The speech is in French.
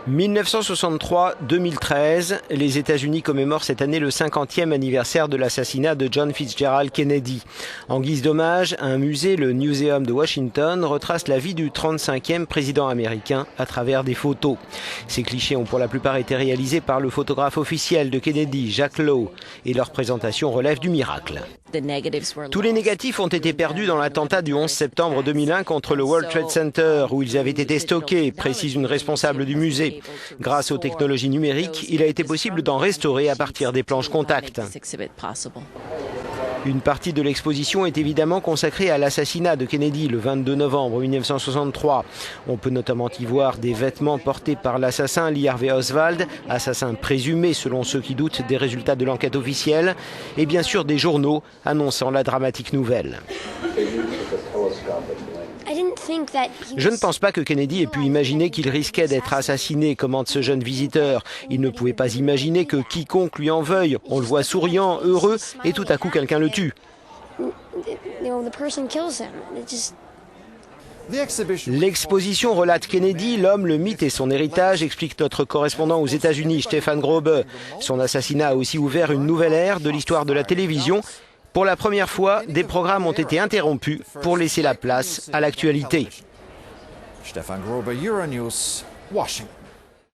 1963-2013, les États-Unis commémorent cette année le 50e anniversaire de l'assassinat de John Fitzgerald Kennedy. En guise d'hommage, un musée, le Museum de Washington, retrace la vie du 35e président américain à travers des photos. Ces clichés ont pour la plupart été réalisés par le photographe officiel de Kennedy, Jack Lowe, et leur présentation relève du miracle. Tous les négatifs ont été perdus dans l'attentat du 11 septembre 2001 contre le World Trade Center, où ils avaient été stockés, précise une responsable du musée. Grâce aux technologies numériques, il a été possible d'en restaurer à partir des planches contact. Une partie de l'exposition est évidemment consacrée à l'assassinat de Kennedy le 22 novembre 1963. On peut notamment y voir des vêtements portés par l'assassin Lee Harvey Oswald, assassin présumé selon ceux qui doutent des résultats de l'enquête officielle, et bien sûr des journaux annonçant la dramatique nouvelle. Je ne pense pas que Kennedy ait pu imaginer qu'il risquait d'être assassiné, commente ce jeune visiteur. Il ne pouvait pas imaginer que quiconque lui en veuille. On le voit souriant, heureux, et tout à coup quelqu'un le tue. L'exposition relate Kennedy, l'homme, le mythe et son héritage, explique notre correspondant aux États-Unis, Stefan Grobe. Son assassinat a aussi ouvert une nouvelle ère de l'histoire de la télévision. Pour la première fois, des programmes ont été interrompus pour laisser la place à l'actualité. Stefan Grobe, Euronews, Washington.